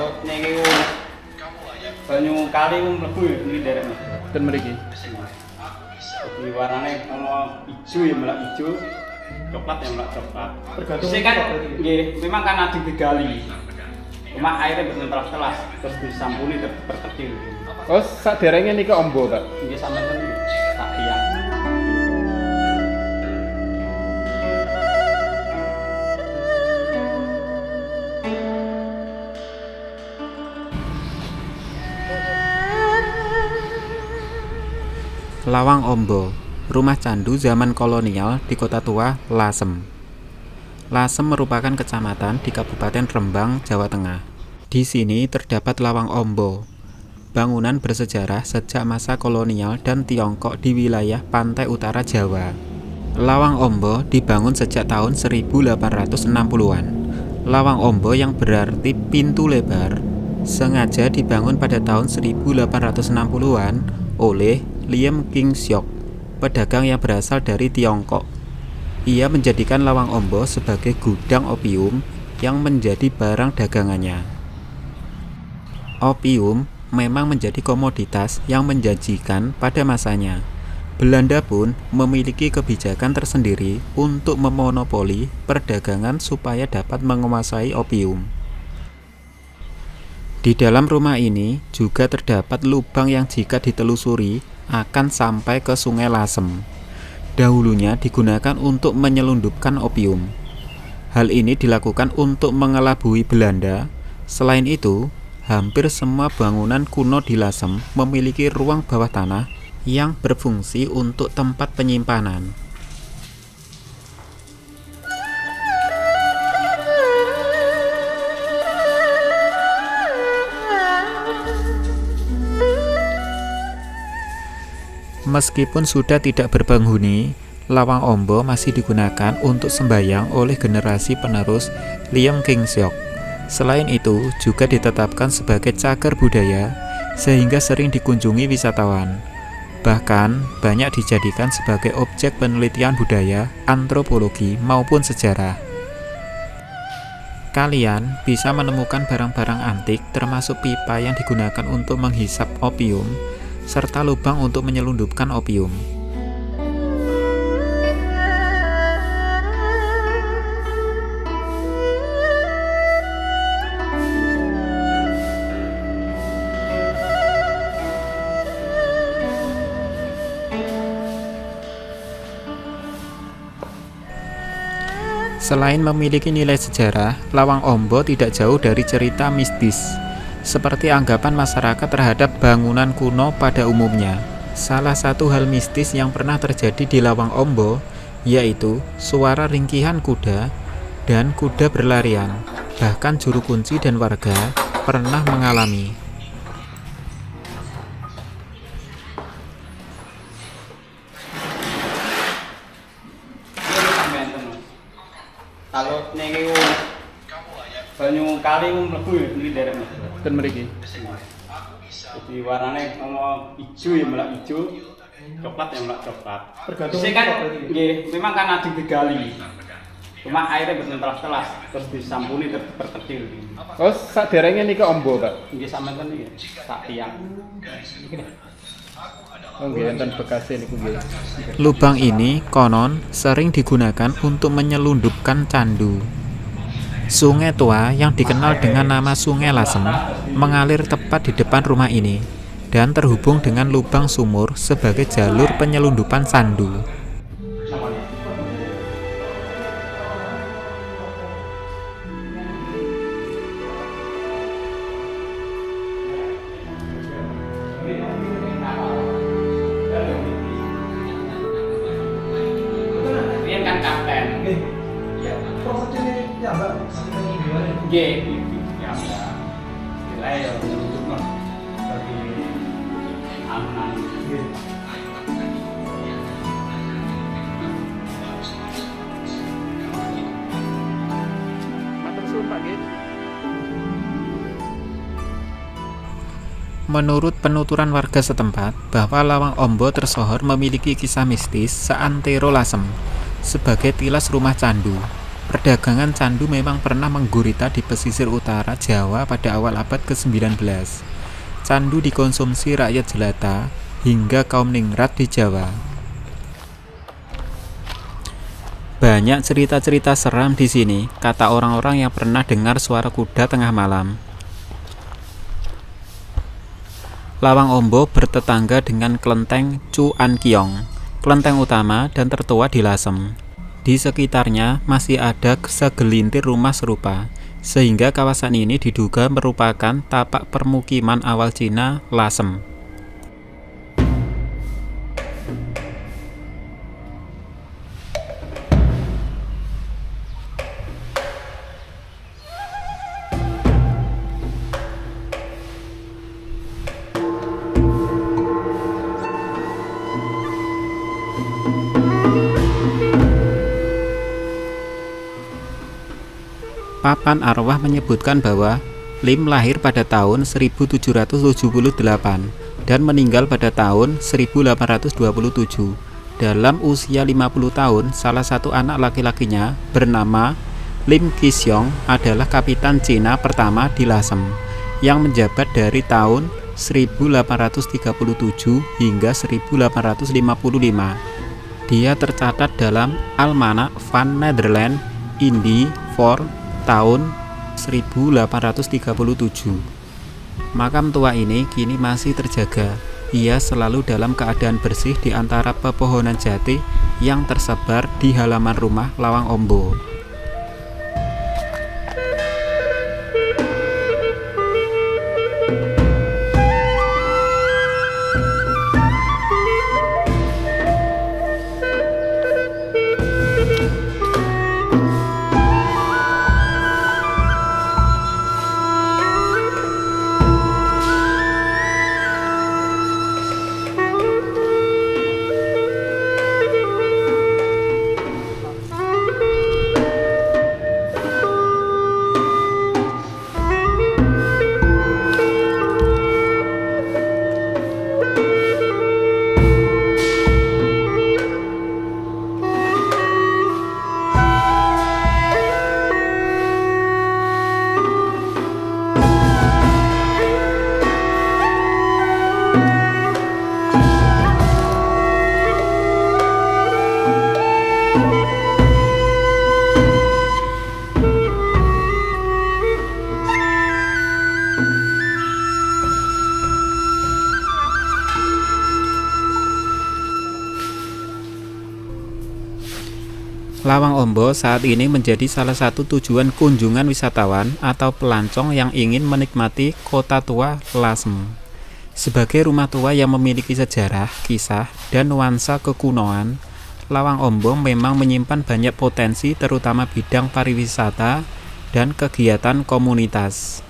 Kalau niki banyu kali mlebu ya ini derek Mas. Dan mriki. Jadi warnane ono ijo ya melak ijo, coklat ya melak coklat. Tergantung Sing kan nggih, memang kan ading digali. Cuma airnya betul telas terus disampuni terkecil. Oh, saderenge niki ombo, Pak. Nggih sampeyan kan tak tiang. Lawang Ombo, rumah candu zaman kolonial di Kota Tua, Lasem. Lasem merupakan kecamatan di Kabupaten Rembang, Jawa Tengah. Di sini terdapat Lawang Ombo, bangunan bersejarah sejak masa kolonial dan Tiongkok di wilayah pantai utara Jawa. Lawang Ombo dibangun sejak tahun 1860-an. Lawang Ombo yang berarti pintu lebar, sengaja dibangun pada tahun 1860-an oleh Liem King Siok, pedagang yang berasal dari Tiongkok. Ia menjadikan Lawang Ombo sebagai gudang opium yang menjadi barang dagangannya. Opium memang menjadi komoditas yang menjanjikan pada masanya. Belanda pun memiliki kebijakan tersendiri untuk memonopoli perdagangan supaya dapat menguasai opium. Di dalam rumah ini juga terdapat lubang yang jika ditelusuri akan sampai ke Sungai Lasem. Dahulunya digunakan untuk menyelundupkan opium. Hal ini dilakukan untuk mengelabui Belanda. Selain itu, hampir semua bangunan kuno di Lasem memiliki ruang bawah tanah yang berfungsi untuk tempat penyimpanan. Meskipun sudah tidak berpenghuni, Lawang Ombo masih digunakan untuk sembahyang oleh generasi penerus Liem King Siok. Selain itu, juga ditetapkan sebagai cagar budaya, sehingga sering dikunjungi wisatawan. Bahkan, banyak dijadikan sebagai objek penelitian budaya, antropologi, maupun sejarah. Kalian bisa menemukan barang-barang antik termasuk pipa yang digunakan untuk menghisap opium, serta lubang untuk menyelundupkan opium. Selain memiliki nilai sejarah, Lawang Ombo tidak jauh dari cerita mistis, seperti anggapan masyarakat terhadap bangunan kuno pada umumnya. Salah satu hal mistis yang pernah terjadi di Lawang Ombo yaitu suara ringkihan kuda dan kuda berlarian. Bahkan juru kunci dan warga pernah mengalami. Kalau niki banyu kali mlebu ya ini derek Mas. Dan mriki. Jadi warnane ono ijo ya melak ijo, coklat ya melak coklat. Tergantung Sing kan nggih, memang kan ading digali. Cuma airnya betul telas terus disampuni terkecil. Oh, saderenge niki ombo, Pak. Nggih sampeyan kan iki tak tiang. Oh, nggih enten bekase niku nggih. Lubang ini konon sering digunakan untuk menyelundupkan candu. Sungai Tua yang dikenal dengan nama Sungai Lasem mengalir tepat di depan rumah ini dan terhubung dengan lubang sumur sebagai jalur penyelundupan candu. Riyen kan kapten. Propertinya ya Mbak, Nggih, ya Mbak. Lah ya nyelundup bagi aman. Matur suwun, Pak nggih. Menurut penuturan warga setempat, bahwa Lawang Ombo tersohor memiliki kisah mistis seantero Lasem sebagai tilas rumah candu. Perdagangan candu memang pernah menggurita di pesisir utara Jawa pada awal abad ke-19. Candu dikonsumsi rakyat jelata hingga kaum ningrat di Jawa. Banyak cerita-cerita seram di sini, kata orang-orang yang pernah dengar suara kuda tengah malam. Lawang Ombo bertetangga dengan kelenteng Chu An Kiong, kelenteng utama dan tertua di Lasem. Di sekitarnya masih ada segelintir rumah serupa, sehingga kawasan ini diduga merupakan tapak permukiman awal Cina Lasem. Papan arwah menyebutkan bahwa Lim lahir pada tahun 1778 dan meninggal pada tahun 1827. Dalam usia 50 tahun, salah satu anak laki-lakinya bernama Lim Qixiong adalah kapitan Cina pertama di Lasem yang menjabat dari tahun 1837 hingga 1855. Dia tercatat dalam Almanak van Nederland Indi for tahun 1837. Makam tua ini kini masih terjaga. Ia selalu dalam keadaan bersih di antara pepohonan jati yang tersebar di halaman rumah Lawang Ombo. Lawang Ombo saat ini menjadi salah satu tujuan kunjungan wisatawan atau pelancong yang ingin menikmati kota tua Lasem. Sebagai rumah tua yang memiliki sejarah, kisah, dan nuansa kekunoan, Lawang Ombo memang menyimpan banyak potensi terutama bidang pariwisata dan kegiatan komunitas.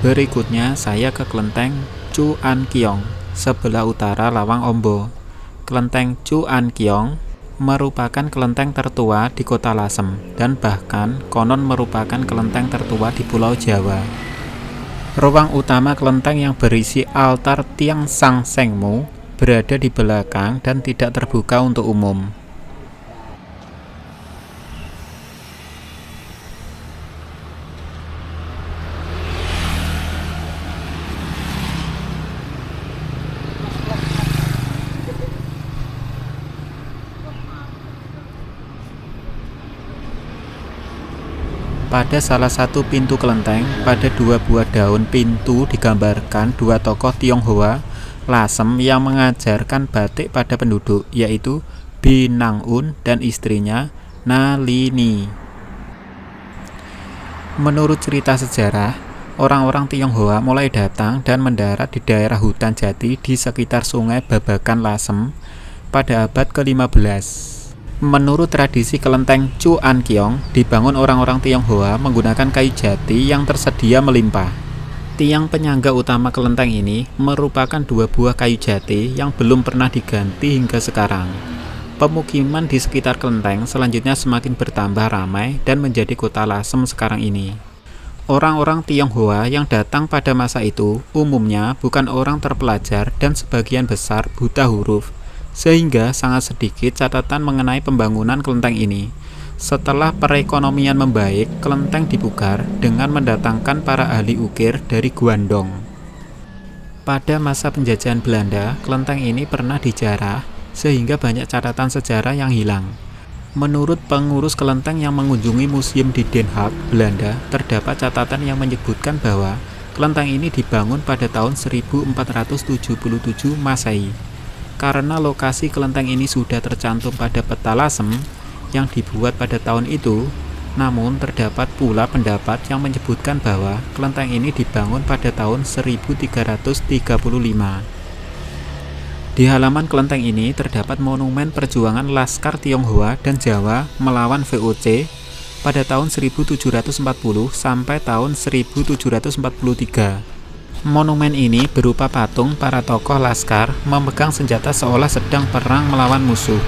Berikutnya saya ke kelenteng Chu An Kiong, sebelah utara Lawang Ombo. Kelenteng Chu An Kiong merupakan kelenteng tertua di kota Lasem dan bahkan konon merupakan kelenteng tertua di Pulau Jawa. Ruang utama kelenteng yang berisi altar Tiang Sang Sengmu berada di belakang dan tidak terbuka untuk umum. Pada salah satu pintu kelenteng, pada 2 buah daun pintu digambarkan 2 tokoh Tionghoa Lasem yang mengajarkan batik pada penduduk, yaitu Binang-un dan istrinya Nalini. Menurut cerita sejarah, orang-orang Tionghoa mulai datang dan mendarat di daerah hutan jati di sekitar sungai Babakan Lasem pada abad ke-15. Menurut tradisi kelenteng Chu An Kiong, dibangun orang-orang Tionghoa menggunakan kayu jati yang tersedia melimpah. Tiang penyangga utama kelenteng ini merupakan 2 buah kayu jati yang belum pernah diganti hingga sekarang. Pemukiman di sekitar kelenteng selanjutnya semakin bertambah ramai dan menjadi kota Lasem sekarang ini. Orang-orang Tionghoa yang datang pada masa itu umumnya bukan orang terpelajar dan sebagian besar buta huruf, sehingga sangat sedikit catatan mengenai pembangunan kelenteng ini. Setelah perekonomian membaik, kelenteng dipugar dengan mendatangkan para ahli ukir dari Guangdong. Pada masa penjajahan Belanda, kelenteng ini pernah dijarah, sehingga banyak catatan sejarah yang hilang. Menurut pengurus kelenteng yang mengunjungi museum di Den Haag, Belanda, terdapat catatan yang menyebutkan bahwa kelenteng ini dibangun pada tahun 1477 Masehi. Karena lokasi kelenteng ini sudah tercantum pada peta Lasem yang dibuat pada tahun itu, namun terdapat pula pendapat yang menyebutkan bahwa kelenteng ini dibangun pada tahun 1335. Di halaman kelenteng ini terdapat monumen perjuangan Laskar Tionghoa dan Jawa melawan VOC pada tahun 1740 sampai tahun 1743. Monumen ini berupa patung para tokoh laskar memegang senjata seolah sedang perang melawan musuh.